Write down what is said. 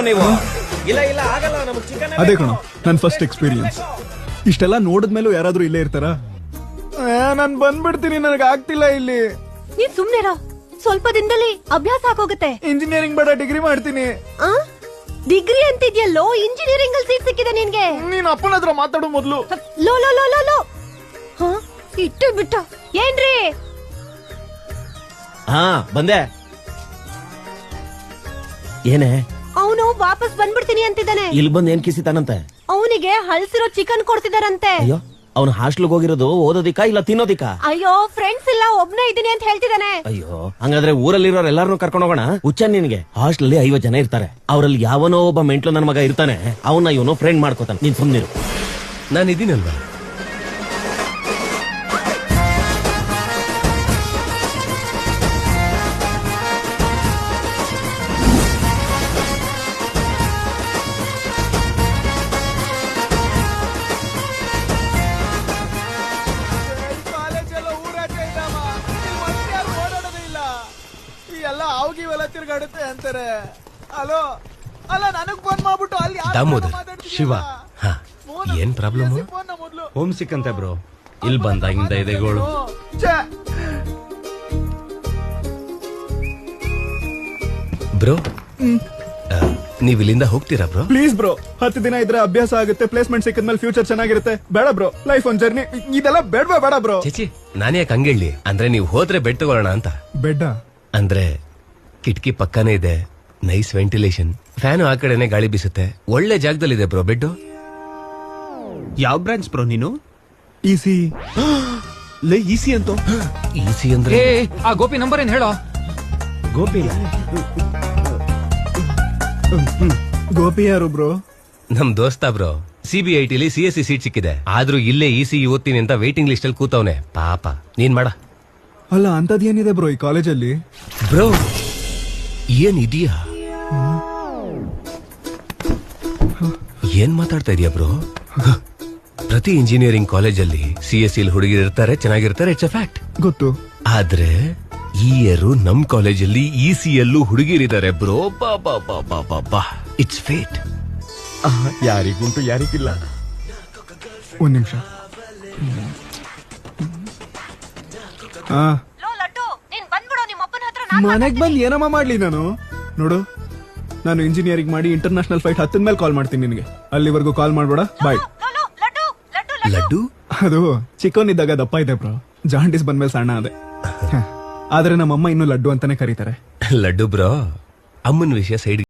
ನೀವು ಇಲ್ಲ ಇಲ್ಲ ಆಗಲ್ಲ ನಮಗೆ ಚಿಕನ್ ಅದೇ ಕಣ ನನ್ ಫಸ್ಟ್ ಎಕ್ಸ್ಪೀರಿಯನ್ಸ್. ಇಷ್ಟೆಲ್ಲ ನೋಡಿದ್ಮೇಲೂ ಯಾರಾದ್ರೂ ಇಲ್ಲೇ ಇರ್ತಾರ? ನಾನ್ ಬಂದ್ಬಿಡ್ತೀನಿ, ನನಗೆ ಆಗ್ತಿಲ್ಲ ಇಲ್ಲಿ. ನೀನ್ ಸುಮ್ನೆರ, ಸ್ವಲ್ಪ ದಿನದಲ್ಲಿ ಅಭ್ಯಾಸ ಆಗೋಗುತ್ತೆ. ಇಂಜಿನಿಯರಿಂಗ್ ಬೇಡ, ಡಿಗ್ರಿ ಮಾಡ್ತೀನಿ. ಡಿಗ್ರಿ ಅಂತಿದ್ಯಲ್ಲೋ, ಇಂಜಿನಿಯರಿಂಗ್ ಅಲ್ಲಿ ಸೀಟ್ ಸಿಕ್ಕಿದೆ ನಿನ್ಗೆ. ನೀನ್ ಅಪ್ಪನ ಹತ್ರ ಮಾತಾಡೋ ಮೊದ್ಲು. Low low low low low ಇಟ್ಟು ಬಿಟ್ಟ ಏನ್ರಿ? ಹಾ ಬಂದೆ. ಏನೇ ಅವನು ವಾಪಸ್ ಬಂದ್ಬಿಡ್ತೀನಿ ಅಂತಿದ್ದಾನೆ. ಇಲ್ಲಿ ಬಂದ್ ಏನ್ ಕಿಸಿತಾನಂತೆ? ಅವನಿಗೆ ಹಳ್ಸಿರೋ ಚಿಕನ್ ಕೊಡ್ತಿದಾರಂತೆ. ಅಯ್ಯೋ, ಅವ್ನು ಹಾಸ್ಟೆಲ್ಗೆ ಹೋಗಿರೋದು ಓದೋದಿಕ್ಕ ಇಲ್ಲ ತಿನ್ನೋದಿಕ್ಕ? ಅಯ್ಯೋ, ಫ್ರೆಂಡ್ಸ್ ಇಲ್ಲ, ಒಬ್ನೇ ಇದೀನಿ ಅಂತ ಹೇಳ್ತಿದ್ದಾನೆ. ಅಯ್ಯೋ, ಹಂಗಾದ್ರೆ ಊರಲ್ಲಿರೋರು ಎಲ್ಲಾರನ್ನೂ ಕರ್ಕೊಂಡು ಹೋಗೋಣ. ಹುಚ್ಚ ನಿನ್ಗೆ, ಹಾಸ್ಟೆಲ್ ಅಲ್ಲಿ 50 ಜನ ಇರ್ತಾರೆ, ಅವರಲ್ಲಿ ಯಾವನೋ ಒಬ್ಬ ಮೆಂಟ್ಲು ನನ್ನ ಮಗ ಇರ್ತಾನೆ, ಅವನ್ನ ಇವನು ಫ್ರೆಂಡ್ ಮಾಡ್ಕೋತಾನೆ. ನೀನ್ ಸುಮ್ನಿರು. ನಾನು ಇದೀನಲ್ವಾ? ತಿರ್ಗಾಡುತ್ತೆ ಅಂತಾರೆ. ಹಲೋ ಅಲ್ಲ, ನನಗ್ ಫೋನ್ ಮಾಡ್ಬಿಟ್ಟು ಅಲ್ಲಿ ದಾಮೋದರ್, ಶಿವ, ಏನ್ ಪ್ರಾಬ್ಲಮ್? ಹೋಮ್ ಸಿಕ್ ಅಂತೆ ಬ್ರೋ. ಇಲ್ಲಿ ಬಂದಾಗಿಂದ ಇದೆಗೋಳು. ಬ್ರೋ, ನೀವ್ ಇಲ್ಲಿಂದ ಹೋಗ್ತೀರಾ ಬ್ರೋ? ಪ್ಲೀಸ್ ಬ್ರೋ, 10 ದಿನ ಇದ್ರೆ ಅಭ್ಯಾಸ ಆಗುತ್ತೆ, ಪ್ಲೇಸ್ಮೆಂಟ್ ಸಿಕ್ಕಿದ್ಮೇಲೆ ಫ್ಯೂಚರ್ ಚೆನ್ನಾಗಿರುತ್ತೆ. ಬೇಡ ಬ್ರೋ, ಲೈಫ್ ಒಂದ್ ಜರ್ನಿ, ಇದೆಲ್ಲ ಬೇಡವಾ? ಬೇಡ ಬ್ರೋ. ಚೇಚಿ, ನಾನ್ ಯಾಕೆ ಹಂಗೇಳಿ? ಅಂದ್ರೆ ನೀವ್ ಹೋದ್ರೆ ಬೆಡ್ ತಗೊಳ್ಳೋಣ ಅಂತ. ಬೆಡ್ಡ ಅಂದ್ರೆ ಕಿಟಕಿ ಪಕ್ಕನೇ ಇದೆ, ನೈಸ್ ವೆಂಟಿಲೇಷನ್, ಫ್ಯಾನು ಆ ಕಡೆನೆ ಗಾಳಿ ಬೀಸುತ್ತೆ, ಒಳ್ಳೆ ಜಾಗದಲ್ಲಿದೆ ಬ್ರೋ ಬೆಡ್. ಯಾವ ಬ್ರಾಂಚ್ ಬ್ರೋ ನೀನು? ಈಸಿ ಲೇ ಈಸಿ ಅಂತೋ? ಈಸಿ ಅಂದ್ರೆ ಆ ಗೋಪಿ ನಂಬರ್ ಏನ್ ಹೇಳೋ? ಗೋಪಿ ಗೋಪಿ ಯಾರು ಬ್ರೋ? ನಮ್ ದೋಸ್ತ ಬ್ರೋ. CBITಲಿ CSE ಸೀಟ್ ಸಿಕ್ಕಿದೆ, ಆದ್ರೂ ಇಲ್ಲೇ ECE ಓದ್ತೀನಿ ಅಂತ ವೇಟಿಂಗ್ ಲಿಸ್ಟ್ ಅಲ್ಲಿ ಕೂತವನೆ. ಪಾಪ, ನೀನ್ ಮಾಡ. ಅಲ್ಲ, ಅಂತದೇನಿದೆ ಬ್ರೋ ಈ ಕಾಲೇಜಲ್ಲಿ? ಬ್ರೋ, ಏನ್ ಇದೀಯಾ? ಏನ್ ಮಾತಾಡ್ತಾ ಇದೀಯಾ ಬ್ರೋ? ಪ್ರತಿ ಇಂಜಿನಿಯರಿಂಗ್ ಕಾಲೇಜಲ್ಲಿ CSE ಹುಡುಗಿರು ಇರ್ತಾರೆ, ಚೆನ್ನಾಗಿರ್ತಾರೆ, ಇಟ್ಸ್ ಅ ಫ್ಯಾಕ್ಟ್. ಗೊತ್ತು. ಆದ್ರೆ ಈ ಇಯರ್ ನಮ್ ಕಾಲೇಜಲ್ಲಿ ECಯಲ್ಲೂ ಹುಡುಗಿರಿದ್ದಾರೆ ಬ್ರೋ. ಬಾ ಬಾ ಬಾ ಬಾ ಬಾ ಬಾ, ಇಟ್ಸ್ ಫೇಟ್. ಯಾರಿಗುಂಟು ಯಾರಿಗಿಲ್ಲ. ಒಂದ್ ನಿಮಿಷ. ಮನೆಗ್ ಬಂದ್ ಏನಮ್ಮ ಮಾಡ್ಲಿ ನಾನು? ನೋಡು, ನಾನು ಇಂಜಿನಿಯರಿಂಗ್ ಮಾಡಿ ಇಂಟರ್ನ್ಯಾಷನಲ್ ಫ್ಲೈಟ್ ಹತ್ತಿದ ಮೇಲೆ ಕಾಲ್ ಮಾಡ್ತೀನಿ ನಿನಗೆ. ಅಲ್ಲಿವರೆಗೂ ಕಾಲ್ ಮಾಡ್ಬೇಡ. ಬಾಯ್. ಲಡ್ಡು ಅದು ಚಿಕ್ಕವನಿದ್ದಾಗ ದಪ್ಪ ಇದೆ ಬ್ರೋ, ಜಾಂಡೀಸ್ ಬಂದ್ಮೇಲೆ ಸಣ್ಣ ಅದೇ. ಆದ್ರೆ ನಮ್ಮಮ್ಮ ಇನ್ನು ಲಡ್ಡು ಅಂತಾನೆ ಕರೀತಾರೆ. ಲಡ್ಡು ಬ್ರೋ, ಅಮ್ಮನ ವಿಷಯ ಸೈಡ್